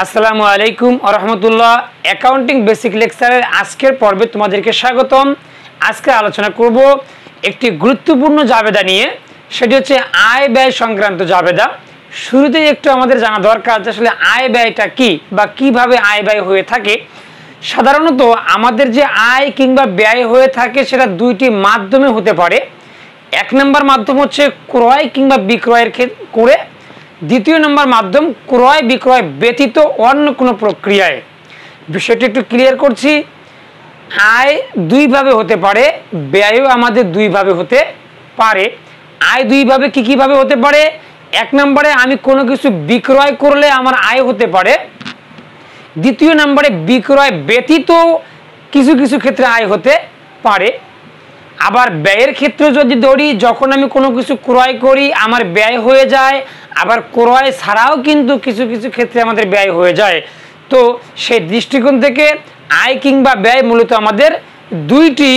আসসালামু আলাইকুম ওয়া রাহমাতুল্লাহ। অ্যাকাউন্টিং বেসিক লেকচারের আজকের পর্বে তোমাদেরকে স্বাগতম। আজকে আলোচনা করব একটি গুরুত্বপূর্ণ জাবেদা নিয়ে, সেটি হচ্ছে আয় ব্যয় সংক্রান্ত জাবেদা। শুরুতেই একটু আমাদের জানা দরকার যে আসলে আয় ব্যয়টা কি বা কিভাবে আয় ব্যয় হয়ে থাকে। সাধারণত আমাদের যে আয় কিংবা ব্যয় হয়ে থাকে সেটা দুইটি মাধ্যমে হতে পারে। এক নম্বর মাধ্যম হচ্ছে ক্রয় কিংবা বিক্রয়ের করে, দ্বিতীয় নম্বর মাধ্যম ক্রয় বিক্রয় ব্যতীত অন্য কোনো প্রক্রিয়ায়। বিষয়টি একটু ক্লিয়ার করছি। আয় দুইভাবে হতে পারে, ব্যয়ও আমাদের দুইভাবে হতে পারে। আয় দুইভাবে কিভাবে হতে পারে? এক নম্বরে আমি কোনো কিছু বিক্রয় করলে আমার আয় হতে পারে। দ্বিতীয় নম্বরে বিক্রয় ব্যতীত কিছু কিছু ক্ষেত্রে আয় হতে পারে। আবার ব্যয়ের ক্ষেত্রে যদি ধরি, যখন আমি কোনো কিছু ক্রয় করি আমার ব্যয় হয়ে যায়, আবার ক্রয় ছাড়াও কিন্তু কিছু কিছু ক্ষেত্রে আমাদের ব্যয় হয়ে যায়। তো সেই দৃষ্টিকোণ থেকে আয় কিংবা ব্যয় মূলত আমাদের দুইটি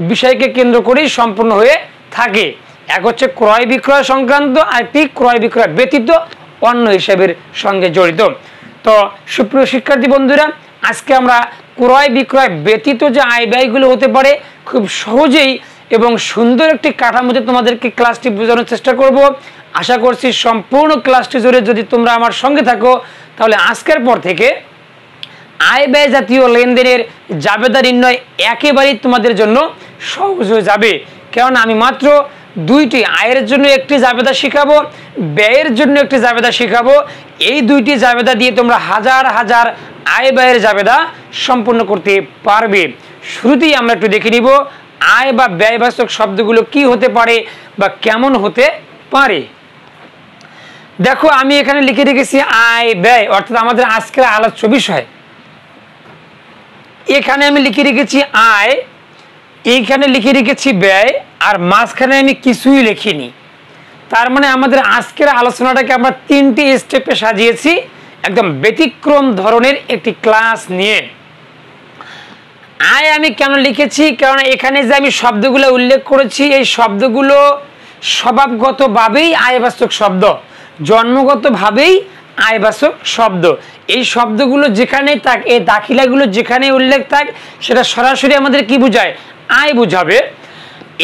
বিষয়কে কেন্দ্র করেই সম্পূর্ণ হয়ে থাকে। এক হচ্ছে ক্রয় বিক্রয় সংক্রান্ত, আর একটি ক্রয় বিক্রয় ব্যতীত অন্য হিসাবের সঙ্গে জড়িত। তো সুপ্রিয় শিক্ষার্থী বন্ধুরা, আজকে আমরা ক্রয় বিক্রয় ব্যতীত যে আয় ব্যয়গুলো হতে পারে খুব সহজেই এবং সুন্দর একটি কাঠামোতে তোমাদেরকে ক্লাসটি বোঝানোর চেষ্টা করব। আশা করছি সম্পূর্ণ ক্লাসটি জুড়ে যদি তোমরা আমার সঙ্গে থাকো তাহলে আজকের পর থেকে আয় ব্যয় জাতীয় লেনদেনের জাবেদা নির্ণয় একেবারেই তোমাদের জন্য সহজ হয়ে যাবে। কারণ আমি মাত্র দুইটি, আয়ের জন্য একটি জাবেদা শেখাবো, ব্যয়ের জন্য একটি জাবেদা শেখাবো। এই দুইটি জাবেদা দিয়ে তোমরা হাজার হাজার আয় ব্যয়ের জাবেদা সম্পূর্ণ করতে পারবে। শুরুতেই আমরা একটু দেখে নিব আয় বা ব্যয়বাচক শব্দগুলো কি হতে পারে বা কেমন হতে পারে। দেখো, আমি এখানে লিখে রেখেছি আয় ব্যয়, অর্থাৎ আমাদের আজকের আলোচ্য বিষয়। এখানে আমি লিখে রেখেছি আয়, এইখানে লিখে রেখেছি ব্যয়, আর মাঝখানে আমি কিছুই লিখিনি। তার মানে আমাদের আজকের আলোচনাটাকে আমরা তিনটি স্টেপে সাজিয়েছি, একদম ব্যতিক্রম ধরনের একটি ক্লাস নিয়ে। আয় আমি কেন লিখেছি? কারণ এখানে যে আমি শব্দগুলো উল্লেখ করেছি এই শব্দগুলো স্বভাবগতভাবেই আয়বাচক শব্দ, জন্মগতভাবেই আয়বাচক শব্দ। এই শব্দগুলো যেখানে থাক, এই দাখিলাগুলো যেখানে উল্লেখ থাক, সেটা সরাসরি আমাদের কি বোঝায়? আয় বোঝাবে।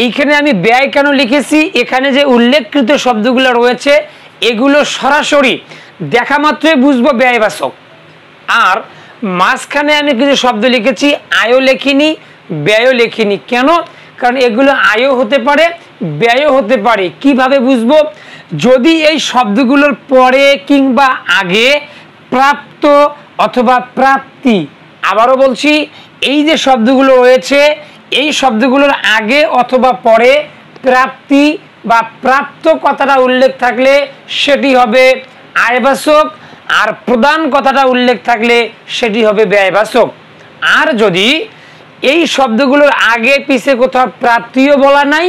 এইখানে আমি ব্যয় কেন লিখেছি? এখানে যে উল্লেখকৃত শব্দগুলো রয়েছে এগুলো সরাসরি দেখা মাত্রই বুঝবো ব্যয়বাচক। আর মাঝখানে আমি কিছু শব্দ লিখেছি, আয়ও লেখিনি ব্যয়ও লেখিনি। কেন? কারণ এগুলো আয়ও হতে পারে ব্যয়ও হতে পারে। কিভাবে বুঝবো? যদি এই শব্দগুলোর পরে কিংবা আগে প্রাপ্ত অথবা প্রাপ্তি, আবারও বলছি, এই যে শব্দগুলো রয়েছে এই শব্দগুলোর আগে অথবা পরে প্রাপ্তি বা প্রাপ্ত কথাটা উল্লেখ থাকলে সেটি হবে আয়বাচক, আর প্রদান কথাটা উল্লেখ থাকলে সেটি হবে ব্যয়বাচক। আর যদি এই শব্দগুলোর আগে পিছে কোথাও প্রাপ্তিও বলা নাই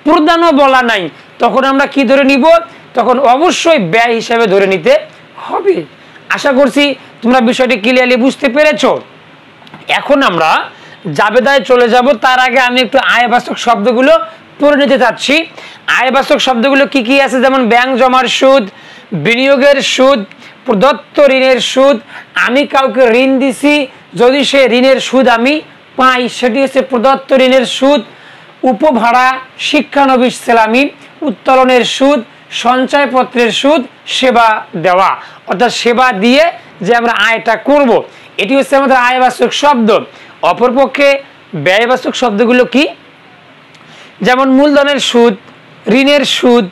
প্রদানও বলা নাই, তখন আমরা কি ধরে নিব? তখন অবশ্যই ব্যয় হিসাবে ধরে নিতে হবে। আশা করছি তোমরা বিষয়টি ক্লিয়ারলি বুঝতে পেরেছো। এখন আমরা জাবেদায় চলে যাব। তার আগে আমি একটু আয়বাচক শব্দগুলো পড়ে নিতে চাচ্ছি। আয়বাচক শব্দগুলো কি কি আছে? যেমন ব্যাংক জমার সুদ, বিনিয়োগের সুদ, প্রদত্ত ঋণের সুদ, আমি কাউকে ঋণ দিছি, যদি সে ঋণের সুদ আমি পাই সেটি হচ্ছে প্রদত্ত ঋণের সুদ। উপভাড়া, শিক্ষানবিশ সেলামি, উত্তোলনের সুদ, সঞ্চয়পত্রের সুদ, সেবা দেওয়া, অর্থাৎ সেবা দিয়ে যে আমরা আয়টা করব, এটি হচ্ছে আমাদের আয়বাচক শব্দ। অপরপক্ষে ব্যয়বাচক শব্দগুলো কি? যেমন মূলধনের সুদ, ঋণের সুদ,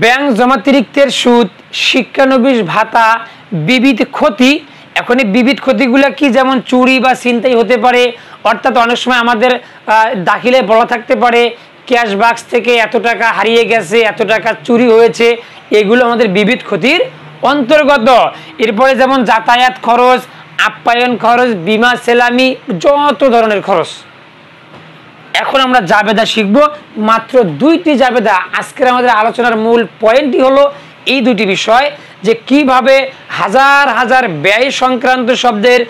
ব্যাংক জমাতিরিক্তের সুদ, শিক্ষানবিশ ভাতা, বিবিধ ক্ষতি। এখন এই বিবিধ ক্ষতিগুলো কি? যেমন চুরি বা ছিনতাই হতে পারে, অর্থাৎ অনেক সময় আমাদের দাখিলে বলা থাকতে পারে ক্যাশ বাক্স থেকে এত টাকা হারিয়ে গেছে, এত টাকা চুরি হয়েছে, এগুলো আমাদের বিবিধ ক্ষতির অন্তর্গত। এরপরে যেমন যাতায়াত খরচ, আপ্যায়ন খরচ, বিমা সেলামি, যত ধরনের খরচ। এখন আমরা জাবেদা শিখব, মাত্র দুইটি জাবেদা। আজকের আমাদের আলোচনার মূল পয়েন্টই হলো এই দুটি বিষয়, যে কিভাবে হাজার হাজার ব্যয় সংক্রান্ত শব্দের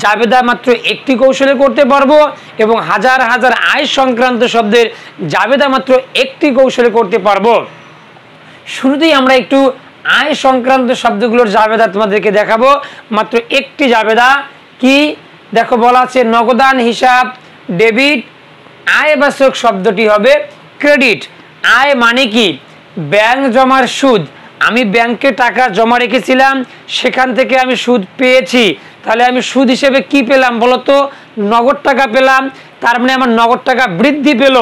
জাবেদা মাত্র একটি কৌশলে করতে পারবো এবং হাজার হাজার আয় সংক্রান্ত শব্দের জাবেদা মাত্র একটি কৌশলে করতে পারবো। শুরুতেই আমরা একটু আয় সংক্রান্ত শব্দগুলোর জাবেদা তোমাদেরকে দেখাবো। মাত্র একটি জাবেদা কি দেখো, বলা আছে নগদান হিসাব ডেবিট, আয় বাচক শব্দটি হবে ক্রেডিট। আয় মানে কি? ব্যাংক জমার সুদ। আমি ব্যাংকে টাকা জমা রেখেছিলাম, সেখান থেকে আমি সুদ পেয়েছি, তাহলে আমি সুদ হিসেবে কি পেলাম বলতো? নগদ টাকা পেলাম। তার মানে আমার নগদ টাকা বৃদ্ধি পেল।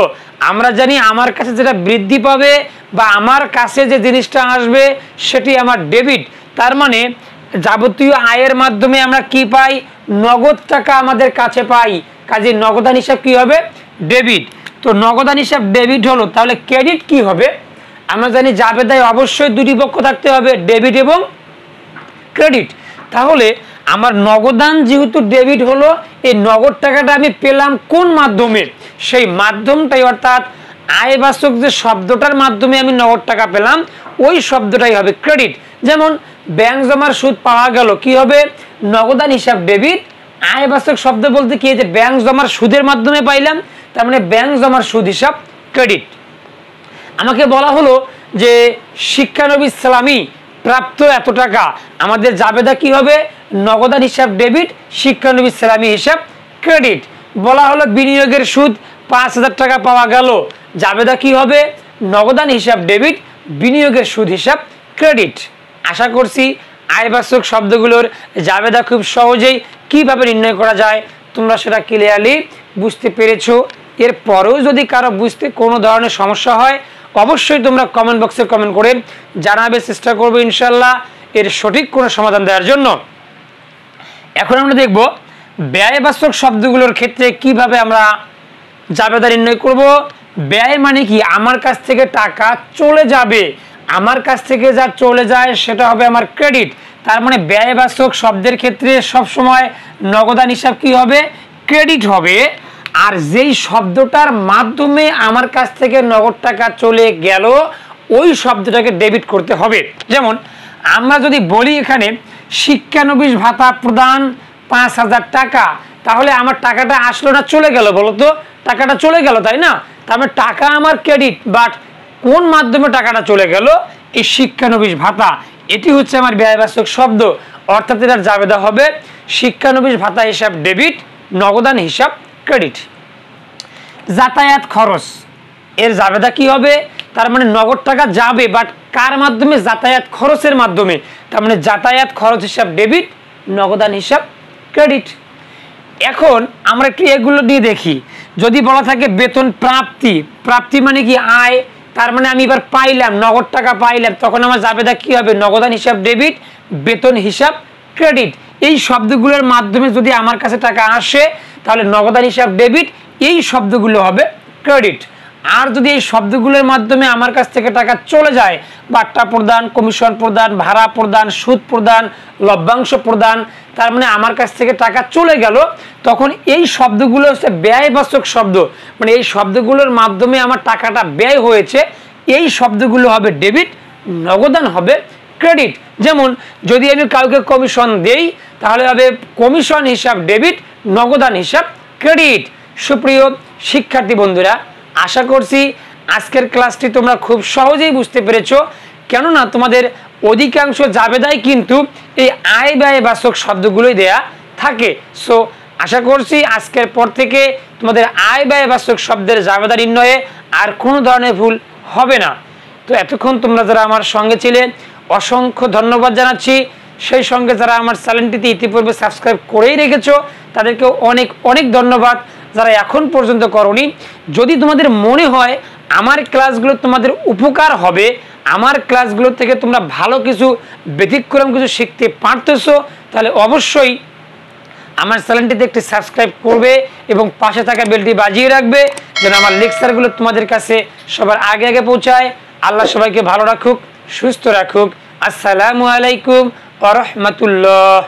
আমরা জানি আমার কাছে যেটা বৃদ্ধি পাবে বা আমার কাছে যে জিনিসটা আসবে সেটি আমার ডেবিট। তার মানে যাবতীয় আয়ের মাধ্যমে আমরা কি পাই? নগদ টাকা আমাদের কাছে পাই। কাজে নগদান হিসাব কি হবে? ডেবিট। তো নগদান হিসাব ডেবিট হলো, তাহলে ক্রেডিট কি হবে? আমরা জানি জাবেদায় অবশ্যই দুটি পক্ষ থাকতে হবে, ডেবিট এবং ক্রেডিট। তাহলে আমার নগদান যেহেতু ডেবিট হলো, এই নগদ টাকাটা আমি পেলাম কোন মাধ্যমে? সেই মাধ্যমটাই অর্থাৎ আয়বাচক যে শব্দটার মাধ্যমে আমি নগদ টাকা পেলাম ওই শব্দটাই হবে ক্রেডিট। যেমন ব্যাংক জমার সুদ পাওয়া গেল, কি হবে? নগদান হিসাব ডেবিট। আয়বাচক শব্দ বলতে কি? যে ব্যাংক জমার সুদের মাধ্যমে পাইলাম, তার মানে ব্যাংক জমার সুদ হিসাব ক্রেডিট। আমাকে বলা হলো যে শিক্ষানবিশ সালামি প্রাপ্ত এত টাকা, আমাদের জাবেদা কি হবে? নগদান হিসাব ডেবিট, শিক্ষানবিশ সালামি হিসাব ক্রেডিট। বলা হলো বিনিয়োগের সুদ 5,000 টাকা পাওয়া গেল, জাবেদা কি হবে? নগদান হিসাব ডেবিট, বিনিয়োগের সুদ হিসাব ক্রেডিট। আশা করছি আয়বাচক শব্দগুলোর জাবেদা খুব সহজেই কিভাবে নির্ণয় করা যায় তোমরা সেটা ক্লিয়ারলি বুঝতে পেরেছো। এরপরেও যদি কারো বুঝতে কোনো ধরনের সমস্যা হয় অবশ্যই তোমরা কমেন্ট বক্সে কমেন্ট করে জানাবে, চেষ্টা করবো ইনশাল্লাহ এর সঠিক কোনো সমাধান দেওয়ার জন্য। এখন আমরা দেখব ব্যয়বাচক শব্দগুলোর ক্ষেত্রে কিভাবে আমরা জাবেদা নির্ণয় করব। ব্যয় মানে কি? আমার কাছ থেকে টাকা চলে যাবে, আমার কাছ থেকে যা চলে যায় সেটা হবে আমার ক্রেডিট। তার মানে ব্যয়বাচক শব্দের ক্ষেত্রে সবসময় নগদান হিসাব কি হবে? ক্রেডিট হবে। আর যেই শব্দটার মাধ্যমে আমার কাছ থেকে নগদ টাকা চলে গেল ওই শব্দটাকে ডেবিট করতে হবে। যেমন আমরা যদি বলি এখানে শিক্ষানবিশ ভাতা প্রদান 5,000 টাকা, তাহলে আমার টাকাটা আসলো না চলে গেল? বলতো টাকাটা চলে গেল, তাই না? তার মানে টাকা আমার ক্রেডিট, বাট কোন মাধ্যমে টাকাটা চলে গেল? এই শিক্ষানবিশ ভাতা, এটি হচ্ছে আমার ব্যয়বাচক শব্দ। অর্থাৎ এটার জাবেদা হবে শিক্ষানবিশ ভাতা হিসাব ডেবিট, নগদান হিসাব ক্রেডিট। যাতায়াত খরচ, এর জাবেদা কি হবে? তার মানে নগদ টাকা যাবে, বাট কার মাধ্যমে? যাতায়াত খরচের মাধ্যমে। তার মানে যাতায়াত খরচ হিসাব ডেবিট, নগদান হিসাব ক্রেডিট। এখন আমরা একটু এগুলো নিয়ে দেখি। যদি বলা থাকে বেতন প্রাপ্তি, প্রাপ্তি মানে কি? আয়। তার মানে আমি এবার পাইলাম, নগদ টাকা পাইলাম, তখন আমার জাবেদা কি হবে? নগদান হিসাব ডেবিট, বেতন হিসাব ক্রেডিট। এই শব্দগুলোর মাধ্যমে যদি আমার কাছে টাকা আসে তাহলে নগদান হিসাব ডেবিট, এই শব্দগুলো হবে ক্রেডিট। আর যদি এই শব্দগুলোর মাধ্যমে আমার কাছ থেকে টাকা চলে যায়, বাট্টা প্রদান, কমিশন প্রদান, ভাড়া প্রদান, সুদ প্রদান, লভ্যাংশ প্রদান, তার মানে আমার কাছ থেকে টাকা চলে গেল, তখন এই শব্দগুলো হচ্ছে ব্যয়বাচক শব্দ। মানে এই শব্দগুলোর মাধ্যমে আমার টাকাটা ব্যয় হয়েছে, এই শব্দগুলো হবে ডেবিট, নগদান হবে ক্রেডিট। যেমন যদি আমি কাউকে কমিশন দেই তাহলে হবে কমিশন হিসাব ডেবিট, নগদান হিসাব ক্রেডিট। সুপ্রিয় শিক্ষার্থী বন্ধুরা, আশা করছি আজকের ক্লাসটি তোমরা খুব সহজেই বুঝতে পেরেছো, কেননা তোমাদের অধিকাংশ জাবেদায় কিন্তু এই আয় ব্যয়বাচক শব্দগুলোই দেয়া থাকে। সো আশা করছি আজকের পর থেকে তোমাদের আয় ব্যয়বাচক শব্দের জাবেদা নির্ণয়ে আর কোনো ধরনের ভুল হবে না। তো এতক্ষণ তোমরা যারা আমার সঙ্গে ছিলে অসংখ্য ধন্যবাদ জানাচ্ছি। সেই সঙ্গে যারা আমার চ্যানেলটিতে ইতিপূর্বে সাবস্ক্রাইব করেই রেখেছো তাদেরকেও অনেক অনেক ধন্যবাদ। যারা এখন পর্যন্ত করোনি, যদি তোমাদের মনে হয় আমার ক্লাসগুলো তোমাদের উপকার হবে, আমার ক্লাসগুলো থেকে তোমরা ভালো কিছু ব্যতিক্রম কিছু শিখতে পারতেছো, তাহলে অবশ্যই আমার চ্যানেলটিতে একটি সাবস্ক্রাইব করবে এবং পাশে থাকা বেলটি বাজিয়ে রাখবে যেন আমার লেকচারগুলো তোমাদের কাছে সবার আগে আগে পৌঁছায়। আল্লাহ সবাইকে ভালো রাখুক, সুস্থ রাখুক। আসসালামু আলাইকুম ওয়া রাহমাতুল্লাহ।